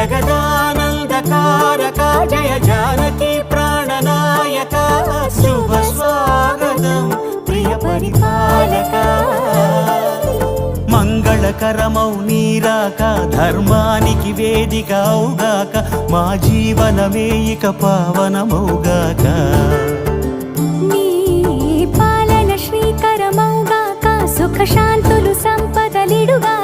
జగదానందకారక జయ జానకి ప్రాణనాయక శుభ స్వాగతం ప్రియ పరిపాలక మంగళకరమౌ నీరాక ధర్మానికి వేదిక అవుగాక మా జీవనమే ఇక పావనమౌగాక నీ పాలన శ్రీకరమౌగాక సుఖ శాంతులు సంపదలిడుగా